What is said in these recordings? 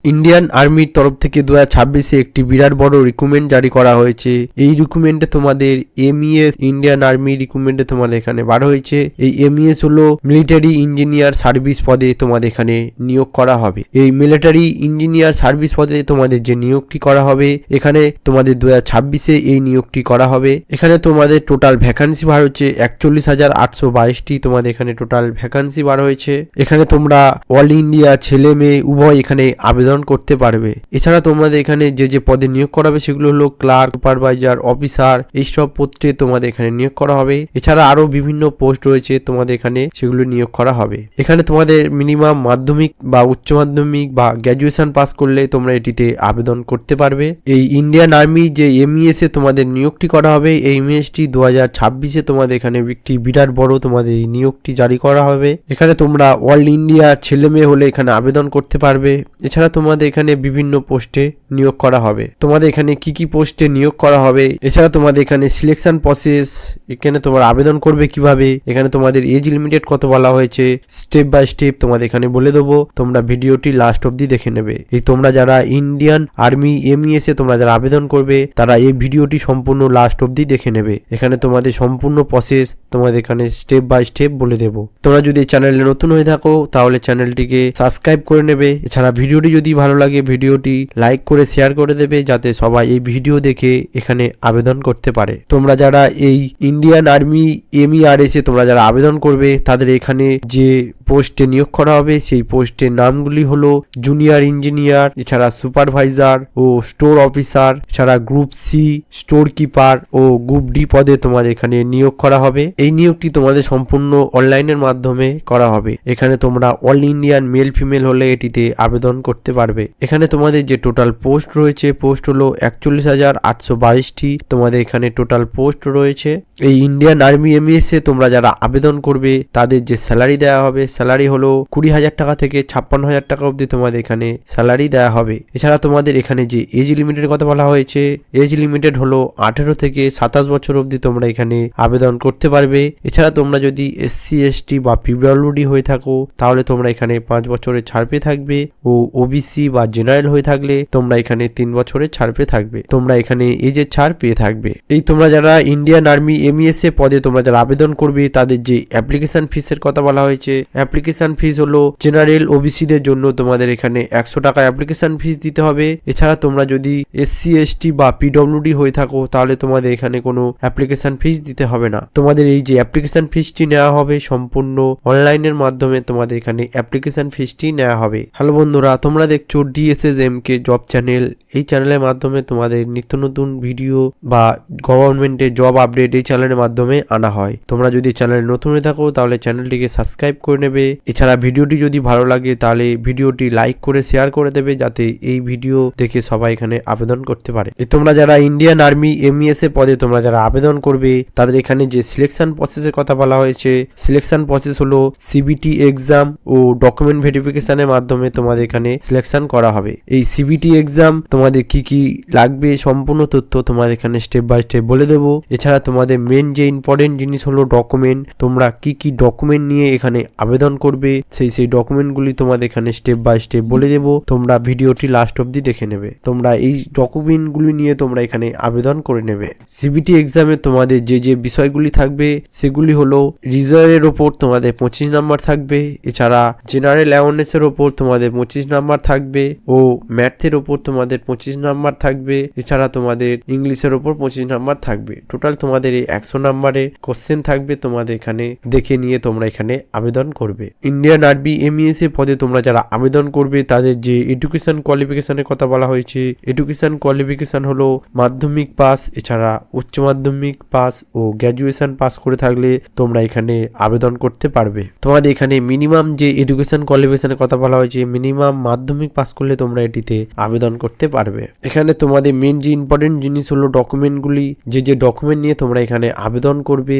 Indian আর্মির তরফ থেকে 2026-এ একটি বিরাট বড় রিক্রুটমেন্ট জারি করা হয়েছে। এই রিক্রুটমেন্টে তোমাদের এমইএস ইন্ডিয়ান আর্মি রিক্রুটমেন্টে তোমাদের এখানে বার হয়েছে। এই এমইএস হলো মিলিটারি ইঞ্জিনিয়ার সার্ভিস পদে তোমাদের এখানে নিয়োগ করা হবে। এই মিলিটারি ইঞ্জিনিয়ার সার্ভিস পদে তোমাদের যে নিয়োগটি করা হবে, এখানে তোমাদের 2026-এ এই নিয়োগটি করা হবে। এখানে তোমাদের টোটাল ভ্যাকান্সি বার হচ্ছে 41,822টি তোমাদের এখানে টোটাল ভ্যাকান্সি বার হয়েছে। এখানে তোমরা অল ইন্ডিয়া ছেলে মেয়ে উভয় এখানে আবেদন করতে পারবে। এছাড়া তোমাদের এখানে যে পদে নিয়োগ করা হবে সেগুলো হলো ক্লার্ক, সুপারভাইজার, অফিসার, এইসব পোস্টে তোমাদের এখানে নিয়োগ করা হবে। এছাড়া আরো বিভিন্ন পোস্ট রয়েছে তোমাদের এখানে, সেগুলো নিয়োগ করা হবে। এখানে তোমাদের মিনিমাম মাধ্যমিক বা উচ্চ মাধ্যমিক বা গ্র্যাজুয়েশন পাস করলে তোমরা এটিতে আবেদন করতে পারবে। এই ইন্ডিয়ান আর্মি যে এমইএস এ তোমাদের নিয়োগটি করা হবে, এই এমইএসটি 2026-এ তোমাদের এখানে একটি বিরাট বড় তোমাদের এই নিয়োগটি জারি করা হবে। এখানে তোমরা অল ইন্ডিয়া ছেলে মেয়ে হলে এখানে আবেদন করতে পারবে। এছাড়া তোমাদের এখানে বিভিন্ন পোস্টে নিয়োগ করা হবে। তোমাদের এখানে কি কি পোস্টে নিয়োগ করা হবে, এছাড়া তোমাদের এখানে সিলেকশন প্রসেস, এখানে তোমরা আবেদন করবে কিভাবে, এখানে তোমাদের এজ লিমিটেড কত বলা হয়েছে, স্টেপ বাই স্টেপ তোমাদের এখানে বলে দেবো। তোমরা ভিডিওটি লাস্ট অবধি দেখে নেবে। এই তোমরা যারা ইন্ডিয়ান আর্মি এমইএস এ তোমরা যারা আবেদন করবে তারা এই ভিডিওটি সম্পূর্ণ লাস্ট অবধি দেখে নেবে। এখানে তোমাদের সম্পূর্ণ প্রসেস তোমাদের এখানে স্টেপ বাই স্টেপ বলে দেবো। তোমরা যদি চ্যানেলে নতুন হয়ে থাকো তাহলে চ্যানেলটিকে সাবস্ক্রাইব করে নেবে। এছাড়া ভিডিওটি যদি ভালো লাগে ভিডিওটি লাইক করে শেয়ার করে দেবে, যাতে সবাই এই ভিডিও দেখে এখানে আবেদন করতে পারে। তোমরা যারা এই ইন্ডিয়ান আর্মি এমইআরএস এ তোমরা যারা আবেদন করবে তাদের এখানে যে পোস্টে নিয়োগ করা হবে সেই পোস্টের নামগুলি হলো জুনিয়র ইঞ্জিনিয়ার, এছাড়া সুপারভাইজার ও স্টোর অফিসার, এছাড়া গ্রুপ সি স্টোর কিপার ও গ্রুপ ডি পদে তোমাদের এখানে নিয়োগ করা হবে। এই নিয়োগটি তোমাদের সম্পূর্ণ অনলাইনের মাধ্যমে করা হবে। এখানে তোমরা অল ইন্ডিয়ান মেল ফিমেল হলে এটিতে আবেদন করতে পারবে। এখানে তোমাদের যে টোটাল পোস্ট রয়েছে, পোস্ট হলো 41,822টি তোমাদের এখানে টোটাল পোস্ট রয়েছে। এই ইন্ডিয়ান আর্মি এমইএস এ তোমরা যারা আবেদন করবে তাদের যে স্যালারি দেওয়া হবে, স্যালারি হলো 20,000 টাকা থেকে 56,000 টাকা অবধি তোমাদের এখানে স্যালারি দেওয়া হবে। এছাড়া তোমাদের এখানে যে এজ লিমিটের কথা বলা হয়েছে, এজ লিমিটেড হলো 18 থেকে 27 বছর অবধি তোমরা এখানে আবেদন করতে পারবে। এছাড়া তোমরা যদি এসসি এসটি বা পিডব্লিউডি হয়ে থাকো তাহলে তোমরা এখানে 5 বছরের ছাড় পেয়ে থাকবে, ও ওবিসি বা জেনারেল হয়ে থাকলে তোমরা এখানে 3 বছরের ছাড় পেয়ে থাকবে। তোমরা এখানে এজের ছাড় পেয়ে থাকবে। এই তোমরা যারা ইন্ডিয়ান আর্মি এমইএস এ পদে তোমরা যারা আবেদন করবে তাদের যে অ্যাপ্লিকেশন ফিসের কথা বলা হয়েছে, অ্যাপ্লিকেশন ফিস হলো জেনারেল ওবিসিদের জন্য তোমাদের এখানে 100 টাকা অ্যাপ্লিকেশন ফিস দিতে হবে। এছাড়া তোমরা যদি এসসি এসটি বা পিডব্লিউডি হয়ে থাকো তাহলে তোমাদের এখানে কোনো অ্যাপ্লিকেশন ফিস দিতে হবে না। তোমাদের এই যে অ্যাপ্লিকেশন ফিসটি নেওয়া হবে সম্পূর্ণ অনলাইনের মাধ্যমে তোমাদের এখানে অ্যাপ্লিকেশন ফিসটি নেওয়া হবে। হ্যালো বন্ধুরা, তোমরা দেখছো DSSMK জব চ্যানেল। এই চ্যানেলের মাধ্যমে তোমাদের নিত্য নতুন ভিডিও বা গভর্নমেন্টের জব আপডেট এই চ্যানেলের মাধ্যমে আনা হয়। তোমরা যদি চ্যানেলে নতুন হয়ে থাকো তাহলে চ্যানেলটিকে সাবস্ক্রাইব করে নেবে। এছাড়া ভিডিওটি যদি ভালো লাগে তাহলে ভিডিওটি লাইক করে শেয়ার করে দেবে, যাতে এই ভিডিও দেখে সবাই এখানে আবেদন করতে পারে। তোমরা যারা ইন্ডিয়ান আর্মি এমইএস এর পদে তোমরা যারা আবেদন করবে তাদের এখানে যে সিলেকশন প্রসেসের কথা বলা হয়েছে, সিলেকশন প্রসেস হলো সিবিটি এক্সাম ও ডকুমেন্ট ভেরিফিকেশনের মাধ্যমে তোমাদের এখানে সিলেকশন করা হবে। এই সিবিটি এক্সাম তোমাদের কি কি লাগবে সম্পূর্ণ তথ্য তোমাদের এখানে স্টেপ বাই স্টেপ বলে দেবো। এছাড়া তোমাদের মেন যে ইম্পর্টেন্ট জিনিস হলো ডকুমেন্ট, তোমরা কি কি ডকুমেন্ট নিয়ে এখানে আবেদন করবে সেই ডকুমেন্টগুলি তোমাদের এখানে স্টেপ বাই স্টেপ বলে দেবো। তোমরা ভিডিওটি লাস্ট অবধি দেখে নেবে। তোমরা এই ডকুমেন্টগুলি নিয়ে তোমরা এখানে আবেদন করে নেবে। সিবিটি এক্সামে তোমাদের যে বিষয়গুলি থাকবে সেগুলি হলো রিজনের ওপর তোমাদের 25 নাম্বার থাকবে, এছাড়া জেনারেল অ্যাওয়ারনেসের ওপর তোমাদের 25 নাম্বার থাকবে, ও ম্যাথের ওপর তোমাদের 25 নাম্বার থাকবে, এছাড়া তোমাদের ইংলিশের ওপর 25 নাম্বার থাকবে। টোটাল তোমাদের এই 100 নাম্বারের কোশ্চেন থাকবে। তোমাদের এখানে দেখে নিয়ে তোমরা এখানে আবেদন করবে। ইন্ডিয়ান আর্মি এমইএস এর পদে তোমরা যারা আবেদন করবে তাদের যে এডুকেশন কোয়ালিফিকেশনের কথা বলা হয়েছে, এডুকেশন কোয়ালিফিকেশন হলো মাধ্যমিক পাস, এছাড়া উচ্চ মাধ্যমিক পাস ও গ্র্যাজুয়েশন পাস করে থাকলে তোমরা এখানে আবেদন করতে পারবে। তোমাদের এখানে মিনিমাম যে এডুকেশন কোয়ালিফিকেশনের কথা বলা হয়েছে, মিনিমাম মাধ্যমিক পাস করলে তোমরা এটিতে আবেদন করতে পারবে। এখানে তোমাদের মেন যে ইম্পর্টেন্ট জিনিস হলো ডকুমেন্টগুলি, যে ডকুমেন্ট নিয়ে তোমরা এখানে আবেদন করবে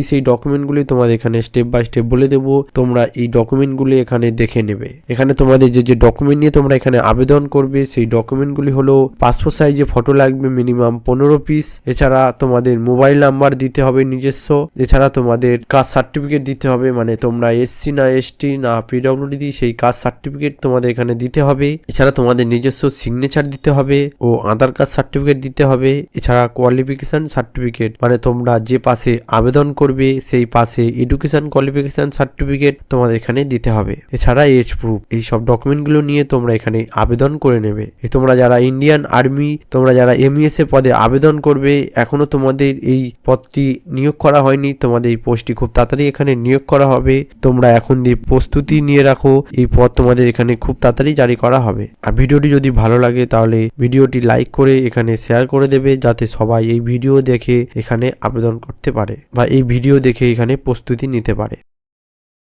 সেই ডকুমেন্টগুলি তোমাদের এখানে স্টেপ বাই স্টেপ বলে দেবো। তোমরা এই ডকুমেন্টগুলি এখানে দেখে নেবে। এখানে তোমাদের যে ডকুমেন্ট নিয়ে তোমরা এখানে আবেদন করবে সেই ডকুমেন্টগুলি হলো পাসপোর্ট সাইজে ফটো লাগবে মিনিমাম 15 পিস, এছাড়া তোমাদের মোবাইল নাম্বার দিতে হবে নিজস্ব, এছাড়া তোমাদের কাস্ট সার্টিফিকেট দিতে হবে, মানে তোমরা এসসি না এসটি না পিডব্লিউডি সেই কাস্ট সার্টিফিকেট তোমাদের এখানে এখানে দিতে হবে। এছাড়া তোমাদের নিজস্ব সিগনেচার দিতে হবে ও আধার কার্ড সার্টিফিকেট দিতে হবে। এছাড়া কোয়ালিফিকেশন সার্টিফিকেট মানে তোমরা যে পাশে আবেদন করবে সেই পাশে এডুকেশন কোয়ালিফিকেশন সার্টিফিকেট তোমাদের এখানে দিতে হবে। এছাড়া এজ প্রুফ, এই সব ডকুমেন্টগুলো নিয়ে তোমরা এখানে আবেদন করে নেবে। তোমরা যারা ইন্ডিয়ান আর্মি, তোমরা যারা এমইএস এর পদে আবেদন করবে, এখনো তোমাদের এই পদটি নিয়োগ করা হয়নি, তোমাদের এই পোস্টটি খুব তাড়াতাড়ি এখানে নিয়োগ করা হবে। তোমরা এখন দিয়ে প্রস্তুতি নিয়ে রাখো, এই পদ তোমাদের এখানে খুব তাড়াতাড়ি জারি করা হবে। আর ভিডিওটি যদি ভালো লাগে তাহলে ভিডিওটি লাইক করে এখানে শেয়ার করে দেবে, যাতে সবাই এই ভিডিও দেখে এখানে আবেদন করতে পারে বা এই ভিডিও দেখে এখানে প্রস্তুতি নিতে পারে।